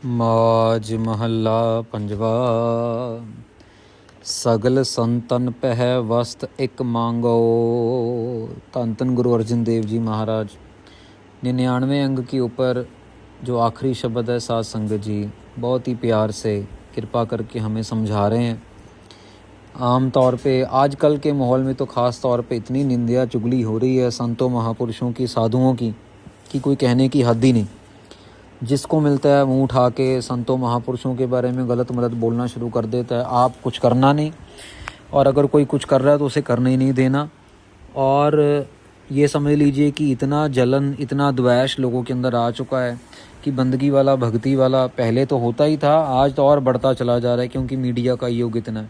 माज महला पंजवा। सगल संतन पह वस्त एक मांगो। धन धन गुरु अर्जन देव जी महाराज 99वें अंग के ऊपर जो आखिरी शब्द है साध संगत जी बहुत ही प्यार से कृपा करके हमें समझा रहे हैं। आम तौर पे आजकल के माहौल में तो ख़ास तौर पे इतनी निंदा चुगली हो रही है संतों महापुरुषों की, साधुओं की, कि कोई कहने की हद ही नहीं। जिसको मिलता है मुंह उठा के संतों महापुरुषों के बारे में गलत मलत बोलना शुरू कर देता है। आप कुछ करना नहीं, और अगर कोई कुछ कर रहा है तो उसे करने ही नहीं देना। और ये समझ लीजिए कि इतना जलन, इतना द्वेष लोगों के अंदर आ चुका है कि बंदगी वाला, भक्ति वाला पहले तो होता ही था, आज तो और बढ़ता चला जा रहा है क्योंकि मीडिया का युग इतना है।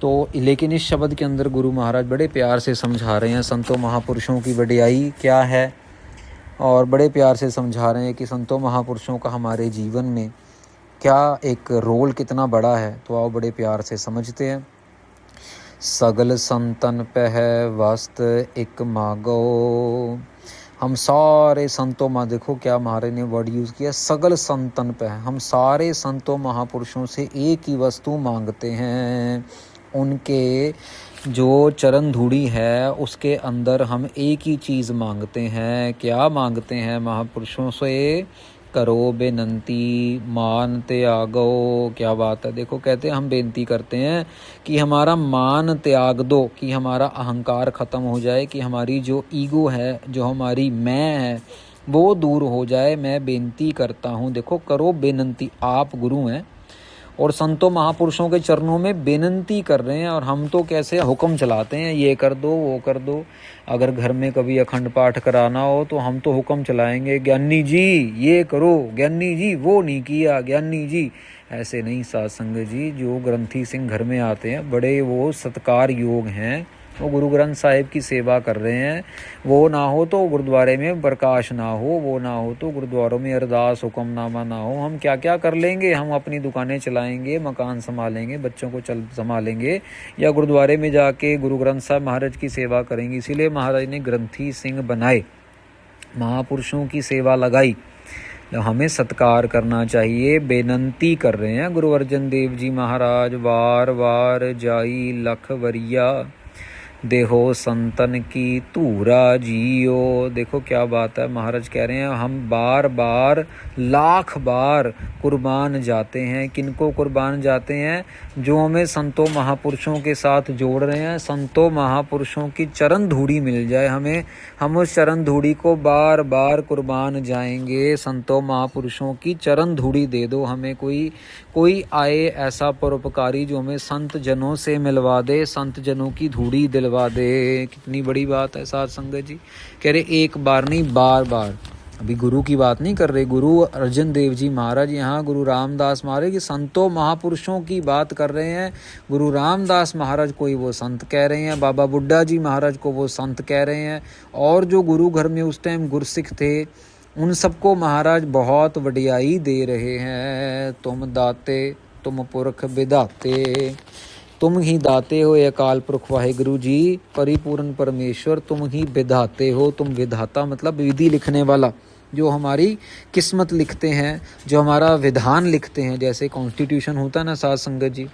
तो लेकिन इस शब्द के अंदर गुरु महाराज बड़े प्यार से समझा रहे हैं संतों महापुरुषों की वडियाई क्या है, और बड़े प्यार से समझा रहे हैं कि संतों महापुरुषों का हमारे जीवन में क्या एक रोल कितना बड़ा है। तो आओ बड़े प्यार से समझते हैं। सगल संतन पह वस्त एक मागो। हम सारे संतों में, देखो क्या महाराज ने वर्ड यूज़ किया, सगल संतन पह। हम सारे संतों महापुरुषों से एक ही वस्तु मांगते हैं, उनके जो चरण धूड़ी है उसके अंदर हम एक ही चीज़ मांगते हैं। क्या मांगते हैं? महापुरुषों से करो बेनंती मान त्यागो। क्या बात है। देखो कहते हैं हम बेनती करते हैं कि हमारा मान त्याग दो, कि हमारा अहंकार ख़त्म हो जाए, कि हमारी जो ईगो है, जो हमारी मैं है, वो दूर हो जाए। मैं बेनती करता हूँ। देखो करो बेनंती। आप गुरु हैं और संतों महापुरुषों के चरणों में बेनती कर रहे हैं, और हम तो कैसे हुक्म चलाते हैं, ये कर दो वो कर दो। अगर घर में कभी अखंड पाठ कराना हो तो हम तो हुक्म चलाएंगे, ज्ञानी जी ये करो, ज्ञानी जी वो नहीं किया, ज्ञानी जी। ऐसे नहीं साध संगत जी। जो ग्रंथी सिंह घर में आते हैं, बड़े वो सत्कार योग हैं, वो गुरु ग्रंथ साहिब की सेवा कर रहे हैं। वो ना हो तो गुरुद्वारे में प्रकाश ना हो, वो ना हो तो गुरुद्वारों में अरदास हुक्मनामा ना हो। हम क्या क्या कर लेंगे। हम अपनी दुकानें चलाएंगे, मकान संभालेंगे, बच्चों को संभालेंगे, या गुरुद्वारे में जाके गुरु ग्रंथ साहब महाराज की सेवा करेंगे। इसीलिए महाराज ने ग्रंथी सिंह बनाए, महापुरुषों की सेवा लगाई। हमें सत्कार करना चाहिए। बेनती कर रहे हैं गुरु अर्जन देव जी महाराज, वार वार जाई लख वरिया, देहो संतन की धूरा जियो। देखो क्या बात है। महाराज कह रहे हैं हम बार बार, लाख बार कुर्बान जाते हैं। किनको कुर्बान जाते हैं? जो हमें संतों महापुरुषों के साथ जोड़ रहे हैं। संतों महापुरुषों की चरण धूड़ी मिल जाए हमें, हम उस चरण धूड़ी को बार बार कुर्बान जाएंगे। संतों महापुरुषों की चरण धूड़ी दे दो हमें। कोई आए ऐसा परोपकारी जो हमें संत जनों से मिलवा दे, संत जनों की धूड़ी दिलवा दे। कितनी बड़ी बात है साध संगत जी। कह रहे एक बार नहीं, बार बार। अभी गुरु की बात नहीं कर रहे, गुरु अर्जन देव जी महाराज, यहाँ गुरु रामदास महाराज की संतों महापुरुषों की बात कर रहे हैं। गुरु रामदास महाराज कोई वो संत कह रहे हैं, बाबा बुड्ढा जी महाराज को वो संत कह रहे हैं, और जो गुरु घर में उस टाइम गुरसिख थे उन सबको महाराज बहुत वडियाई दे रहे हैं। तुम दाते तुम पुरख विधाते, तुम ही दाते हो अकाल पुरख वाहिगुरु जी, परिपूर्ण परमेश्वर तुम ही विधाते हो। तुम विधाता मतलब विधि लिखने वाला, जो हमारी किस्मत लिखते हैं, जो हमारा विधान लिखते हैं। जैसे कॉन्स्टिट्यूशन होता है ना साध संगत जी,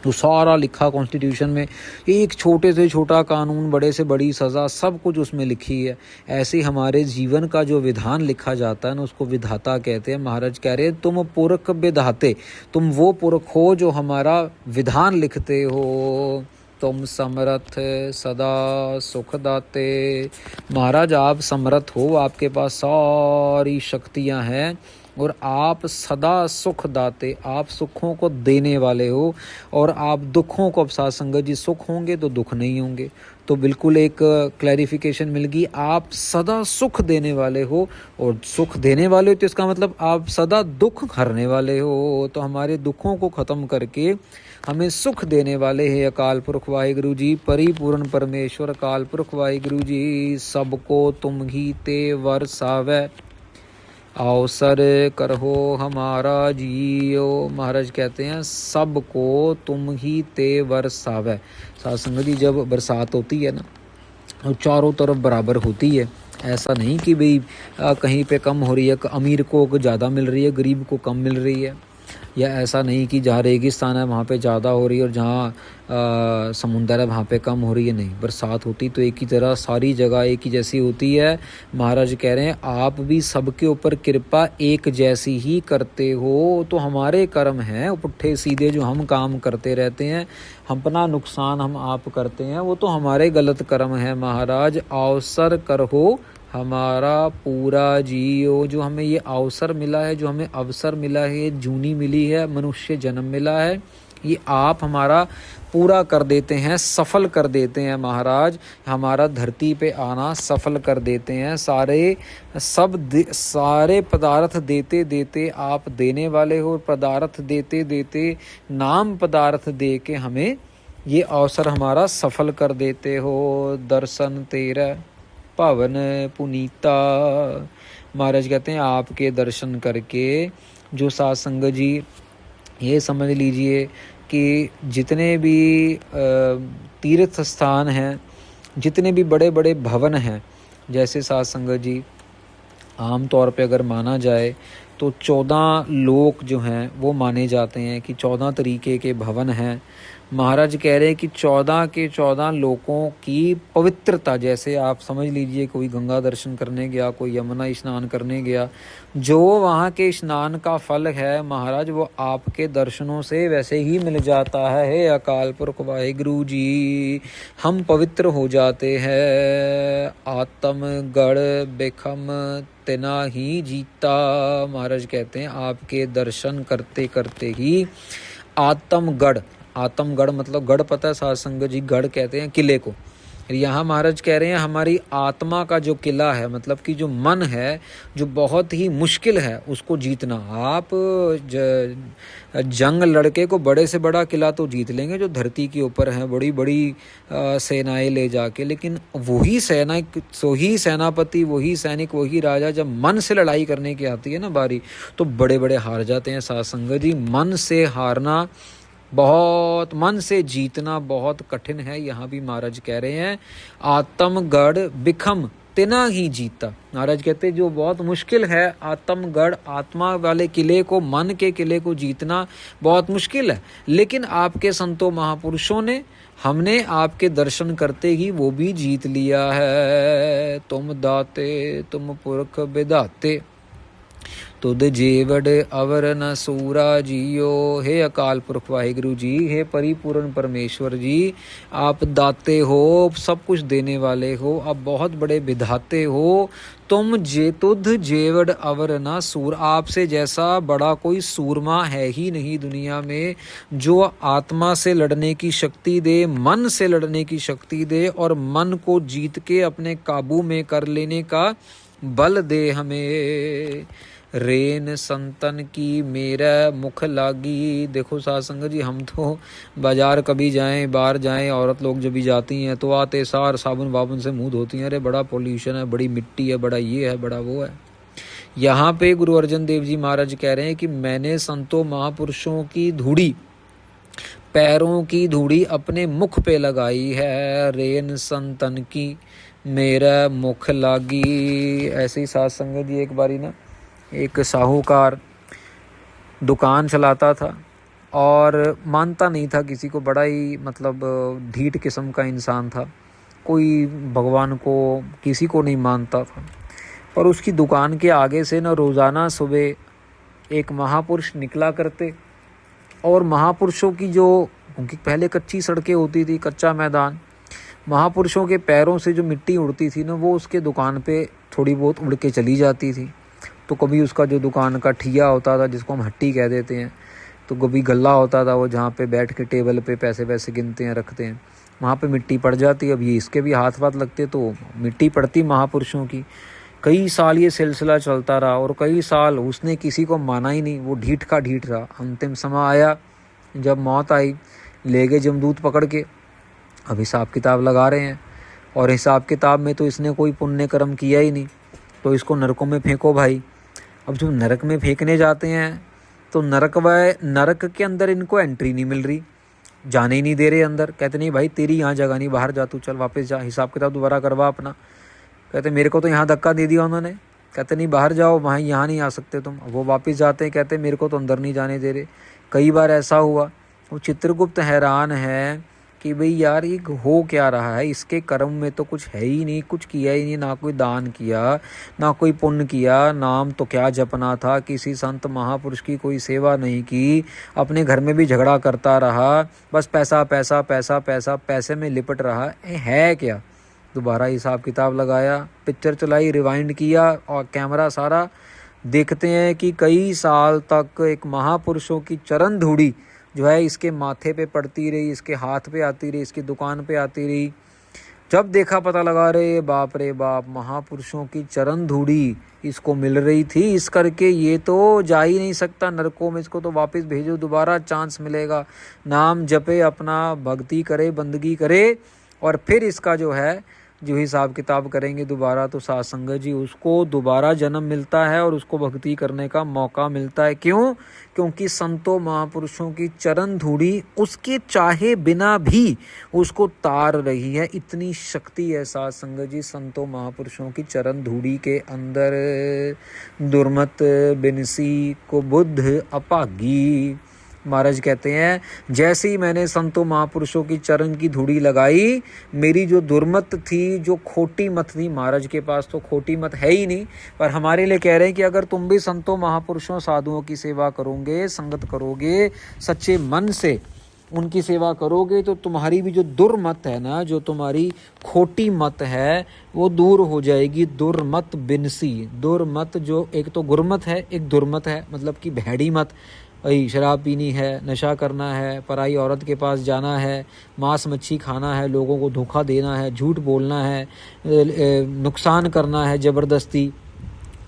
तो सारा लिखा कॉन्स्टिट्यूशन में, एक छोटे से छोटा कानून, बड़े से बड़ी सज़ा, सब कुछ उसमें लिखी है। ऐसे हमारे जीवन का जो विधान लिखा जाता है ना, उसको विधाता कहते हैं। महाराज कह रहे हैं तुम पुरख विधाते, तुम वो पुरख हो जो हमारा विधान लिखते हो। तुम समर्थ सदा सुख दाते। महाराज आप समर्थ हो, आपके पास सारी शक्तियाँ हैं, और आप सदा सुख दाते, आप सुखों को देने वाले हो, और आप दुखों को, अब साध संगत जी सुख होंगे तो दुख नहीं होंगे। तो बिल्कुल एक क्लैरिफिकेशन मिल गई। आप सदा सुख देने वाले हो, और सुख देने वाले हो तो इसका मतलब आप सदा दुख हरने वाले हो। तो हमारे दुखों को ख़त्म करके हमें सुख देने वाले हैं अकाल पुरख वाहिगुरु जी, परिपूर्ण परमेश्वर अकाल पुरख वाहिगुरु जी। सबको तुम ही ते वरसावै, अवसर करहो हमारा जियो। महाराज कहते हैं सबको तुम ही ते वरसावै। साध संगत जी जब बरसात होती है ना, और चारों तरफ बराबर होती है, ऐसा नहीं कि भाई कहीं पे कम हो रही है, अमीर को ज़्यादा मिल रही है, गरीब को कम मिल रही है, या ऐसा नहीं कि जहाँ रेगिस्तान है वहाँ पे ज़्यादा हो रही है और जहाँ समुंदर है वहाँ पे कम हो रही है। नहीं, बरसात होती तो एक ही तरह सारी जगह एक ही जैसी होती है। महाराज कह रहे हैं आप भी सबके ऊपर कृपा एक जैसी ही करते हो, तो हमारे कर्म हैं पुट्ठे सीधे जो हम काम करते रहते हैं, अपना नुकसान हम आप करते हैं, वो तो हमारे गलत कर्म है महाराज। अवसर करहो हमारा पूरा जियो, जो हमें ये अवसर मिला है, जो हमें अवसर मिला है, जूनी मिली है, मनुष्य जन्म मिला है, ये आप हमारा पूरा कर देते हैं, सफल कर देते हैं महाराज। हमारा धरती पे आना सफल कर देते हैं। सारे पदार्थ देते देते आप देने वाले हो, पदार्थ देते देते नाम पदार्थ दे के हमें ये अवसर हमारा सफल कर देते हो। दर्शन तेरा पावन पुनीता, महाराज कहते हैं आपके दर्शन करके जो साध संगत जी ये समझ लीजिए कि जितने भी तीर्थ स्थान हैं, जितने भी बड़े बड़े भवन हैं, जैसे साध संगत जी आम तौर पे अगर माना जाए तो 14 लोक जो हैं वो माने जाते हैं कि 14 तरीके के भवन हैं। महाराज कह रहे हैं कि 14 के 14 लोकों की पवित्रता, जैसे आप समझ लीजिए कोई गंगा दर्शन करने गया, कोई यमुना स्नान करने गया, जो वहाँ के स्नान का फल है महाराज वो आपके दर्शनों से वैसे ही मिल जाता है। हे अकाल पुरख वाहिगुरु जी, हम पवित्र हो जाते हैं। आत्मगढ़ बिखम तिना ही जीता, महाराज कहते हैं आपके दर्शन करते करते ही आत्मगढ़, आत्मगढ़ मतलब गढ़ पता है साध संगत जी, गढ़ कहते हैं किले को। यहाँ महाराज कह रहे हैं हमारी आत्मा का जो किला है, मतलब कि जो मन है, जो बहुत ही मुश्किल है उसको जीतना। आप जंग लड़के को बड़े से बड़ा किला तो जीत लेंगे जो धरती के ऊपर है, बड़ी बड़ी सेनाएं ले जाके, लेकिन वही सेनापति, वही सैनिक, वही राजा जब मन से लड़ाई करने की आती है ना बारी, तो बड़े बड़े हार जाते हैं साध संगत जी। मन से हारना बहुत, मन से जीतना बहुत कठिन है। यहाँ भी महाराज कह रहे हैं आत्मगढ़ बिखम तिना ही जीता। महाराज कहते जो बहुत मुश्किल है आत्मगढ़, आत्मा वाले किले को, मन के किले को जीतना बहुत मुश्किल है, लेकिन आपके संतों महापुरुषों ने, हमने आपके दर्शन करते ही वो भी जीत लिया है। तुम दाते तुम पुरख विधाते, तुद जेवड़ अवर न सूरा जियो। हे अकाल पुरख वाहिगुरु जी, हे परिपूर्ण परमेश्वर जी, आप दाते हो, सब कुछ देने वाले हो, आप बहुत बड़े विधाते हो। तुद जेवड़ अवर न सूर, आपसे जैसा बड़ा कोई सूरमा है ही नहीं दुनिया में, जो आत्मा से लड़ने की शक्ति दे, मन से लड़ने की शक्ति दे और मन को जीत के अपने काबू में कर लेने का बल दे हमें। रेन संतन की मेरा मुख लागी। देखो साध संगत जी, हम तो बाजार कभी जाएं, बाहर जाएं, औरत लोग जब भी जाती हैं तो आते सार साबुन वाबुन से मुंह धोती हैं, अरे बड़ा पोल्यूशन है, बड़ी मिट्टी है, बड़ा ये है, बड़ा वो है। यहाँ पे गुरु अर्जन देव जी महाराज कह रहे हैं कि मैंने संतों महापुरुषों की धूड़ी, पैरों की धूड़ी अपने मुख पे लगाई है। रेन संतन की मेरा मुख लागी। ऐसे ही साध संगत जी एक बारी ना एक साहूकार दुकान चलाता था और मानता नहीं था किसी को, बड़ा ही मतलब ढीठ किस्म का इंसान था, कोई भगवान को किसी को नहीं मानता था। पर उसकी दुकान के आगे से ना रोज़ाना सुबह एक महापुरुष निकला करते, और महापुरुषों की जो, क्योंकि पहले कच्ची सड़कें होती थी, कच्चा मैदान, महापुरुषों के पैरों से जो मिट्टी उड़ती थी ना वो उसके दुकान पे थोड़ी बहुत उड़ के चली जाती थी। तो कभी उसका जो दुकान का ठिया होता था, जिसको हम हट्टी कह देते हैं, तो कभी गल्ला होता था, वो जहाँ पे बैठ के टेबल पे पैसे वैसे गिनते हैं, रखते हैं, वहाँ पे मिट्टी पड़ जाती। अब ये इसके भी हाथ वाथ लगते तो मिट्टी पड़ती महापुरुषों की। कई साल ये सिलसिला चलता रहा और कई साल उसने किसी को माना ही नहीं, वो ढीठ का ढीठ रहा। अंतिम समय आया, जब मौत आई, ले गए जमदूत पकड़ के, अब हिसाब किताब लगा रहे हैं, और हिसाब किताब में तो इसने कोई पुण्य कर्म किया ही नहीं, तो इसको नरकों में फेंको भाई। अब जब नरक में फेंकने जाते हैं तो नरक के अंदर इनको एंट्री नहीं मिल रही, जाने ही नहीं दे रहे अंदर। कहते नहीं भाई तेरी यहाँ जगह नहीं, बाहर जा, तू चल वापस जा, हिसाब किताब दोबारा करवा अपना। कहते मेरे को तो यहाँ धक्का दे दिया उन्होंने। कहते नहीं बाहर जाओ, वहाँ यहाँ नहीं आ सकते तुम। वो वापस जाते हैं, कहते मेरे को तो अंदर नहीं जाने दे रहे। कई बार ऐसा हुआ। वो चित्रगुप्त हैरान है कि भाई यार ये हो क्या रहा है, इसके कर्म में तो कुछ है ही नहीं, कुछ किया ही नहीं, ना कोई दान किया, ना कोई पुण्य किया, नाम तो क्या जपना था, किसी संत महापुरुष की कोई सेवा नहीं की, अपने घर में भी झगड़ा करता रहा, बस पैसा पैसा पैसा पैसा, पैसे में लिपट रहा है क्या। दोबारा हिसाब किताब लगाया, पिक्चर चलाई, रिवाइंड किया और कैमरा सारा, देखते हैं कि कई साल तक एक महापुरुषों की चरण धूड़ी जो है इसके माथे पे पड़ती रही, इसके हाथ पे आती रही, इसकी दुकान पे आती रही। जब देखा पता लगा रे बाप, महापुरुषों की चरण धूड़ी इसको मिल रही थी, इस करके ये तो जा ही नहीं सकता नरकों में, इसको तो वापस भेजो, दोबारा चांस मिलेगा, नाम जपे, अपना भक्ति करे, बंदगी करे, और फिर इसका जो है जो हिसाब किताब करेंगे दोबारा, तो साध संगत जी उसको दोबारा जन्म मिलता है और उसको भक्ति करने का मौका मिलता है। क्यों? क्योंकि संतों महापुरुषों की चरण धूड़ी उसके चाहे बिना भी उसको तार रही है। इतनी शक्ति है साध संगत जी संतों महापुरुषों की चरण धूड़ी के अंदर। दुर्मत बिनसी को बुद्ध अपागी। महाराज कहते हैं जैसे ही मैंने संतों महापुरुषों की चरण की धूड़ी लगाई, मेरी जो दुर्मत थी, जो खोटी मत थी, महाराज के पास तो खोटी मत है ही नहीं, पर हमारे लिए कह रहे हैं कि अगर तुम भी संतों महापुरुषों साधुओं की सेवा करोगे, संगत करोगे, सच्चे मन से उनकी सेवा करोगे, तो तुम्हारी भी जो दुर्मत है ना, जो तुम्हारी खोटी मत है, वो दूर हो जाएगी। दुर्मत बिनसी, दुर्मत जो एक तो गुरमत है, एक दुर्मत है, मतलब कि भैड़ी मत, वही शराब पीनी है, नशा करना है, पराई औरत के पास जाना है, मांस मच्छी खाना है, लोगों को धोखा देना है, झूठ बोलना है, नुकसान करना है, ज़बरदस्ती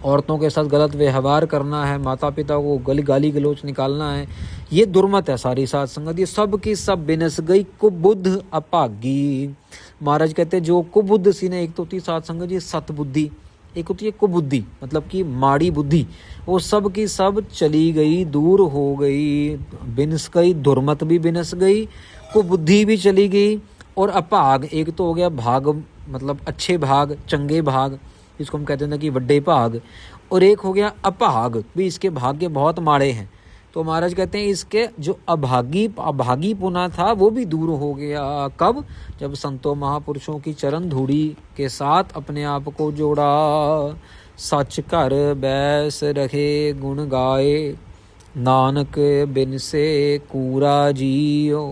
औरतों के साथ गलत व्यवहार करना है, माता पिता को गाली गलोच निकालना है, ये दुर्मत है सारी साध संगत। ये सब की सब बिनस गई कुबुद्ध अपागी। महाराज कहते जो कुबुद्ध सी ने, एक तो होती साध संगत जी सतबुद्धि, एक होती है कुबुद्धि मतलब कि माड़ी बुद्धि, वो सब की सब चली गई, दूर हो गई, बिनस गई, दुर्मत भी बिनस गई, कुबुद्धि भी चली गई। और अभाग, एक तो हो गया भाग मतलब अच्छे भाग, चंगे भाग, इसको हम कहते हैं कि वड्डे भाग, और एक हो गया अभाग भी, इसके भाग्य बहुत माड़े हैं। तो महाराज कहते हैं इसके जो अभागी पुना था वो भी दूर हो गया। कब? जब संतों महापुरुषों की चरण धूड़ी के साथ अपने आप को जोड़ा। सच घर बैस रहे गुण गाए, नानक बिन से कूरा जियो।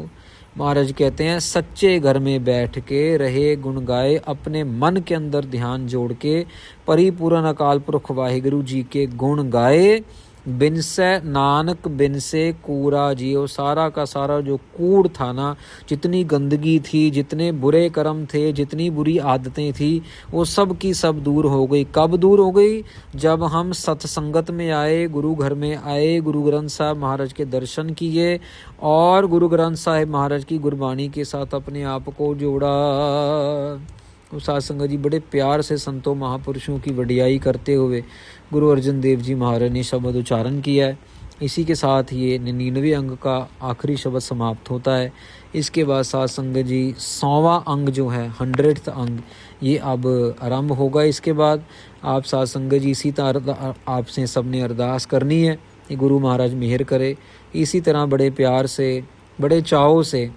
महाराज कहते हैं सच्चे घर में बैठ के रहे गुण गाए, अपने मन के अंदर ध्यान जोड़ के परिपूर्ण अकाल पुरख वाहिगुरु जी के गुण गाए। बिन से नानक बिन से कूरा जियो, सारा का सारा जो कूड़ था ना, जितनी गंदगी थी, जितने बुरे कर्म थे, जितनी बुरी आदतें थी, वो सब की सब दूर हो गई। कब दूर हो गई? जब हम सत्संगत में आए, गुरु घर में आए, गुरु ग्रंथ साहब महाराज के दर्शन किए और गुरु ग्रंथ साहब महाराज की गुरबाणी के साथ अपने आप को जोड़ा। साध संगत जी बड़े प्यार से संतों महापुरुषों की वडियाई करते हुए गुरु अर्जन देव जी महाराज ने शब्द उच्चारण किया है। इसी के साथ ये 99वें अंग का आखिरी शब्द समाप्त होता है। इसके बाद साध संगत जी 100वां अंग जो है 100th अंग, ये अब आरंभ होगा। इसके बाद आप साध संगत जी इसी तरह आपसे सबने अरदास करनी है कि गुरु महाराज मेहर करे। इसी तरह बड़े प्यार से, बड़े चाव से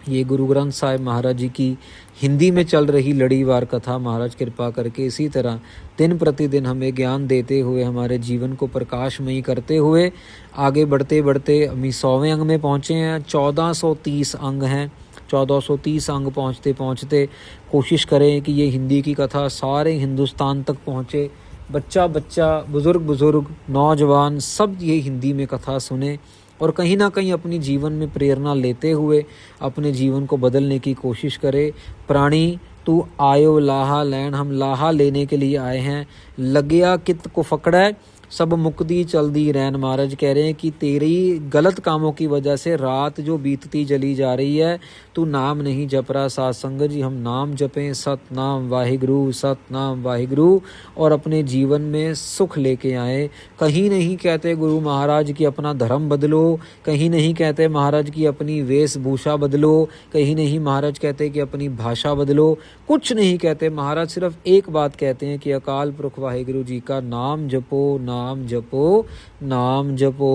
ये गुरु ग्रंथ साहिब महाराज जी की हिंदी में चल रही लड़ीवार कथा महाराज कृपा करके इसी तरह दिन प्रतिदिन हमें ज्ञान देते हुए, हमारे जीवन को प्रकाशमयी करते हुए आगे बढ़ते बढ़ते हम 100वें अंग में पहुँचे हैं। 1430 अंग हैं। 1430 अंग पहुँचते पहुँचते कोशिश करें कि ये हिंदी की कथा सारे हिंदुस्तान तक पहुँचे। बच्चा बच्चा, बुज़ुर्ग बुज़ुर्ग, नौजवान सब ये हिंदी में कथा सुने और कहीं ना कहीं अपनी जीवन में प्रेरणा लेते हुए अपने जीवन को बदलने की कोशिश करे। प्राणी तू आयो लाहा लैन, हम लाहा लेने के लिए आए हैं। लगिया कित को फकड़ा, सब मुक्ति चलदी रैन। महाराज कह रहे हैं कि तेरी गलत कामों की वजह से रात जो बीतती चली जा रही है, तू नाम नहीं जप रहा। साध संगत जी, हम नाम जपें, सतनाम वाहिगुरु, सतनाम वाहिगुरु, और अपने जीवन में सुख लेके आए। कहीं नहीं कहते गुरु महाराज कि अपना धर्म बदलो, कहीं नहीं कहते महाराज की अपनी वेशभूषा बदलो, कहीं नहीं महाराज कहते कि अपनी भाषा बदलो, कुछ नहीं कहते महाराज। सिर्फ एक बात कहते हैं कि अकाल पुरख वाहिगुरु जी का नाम जपो, नाम जपो, नाम जपो।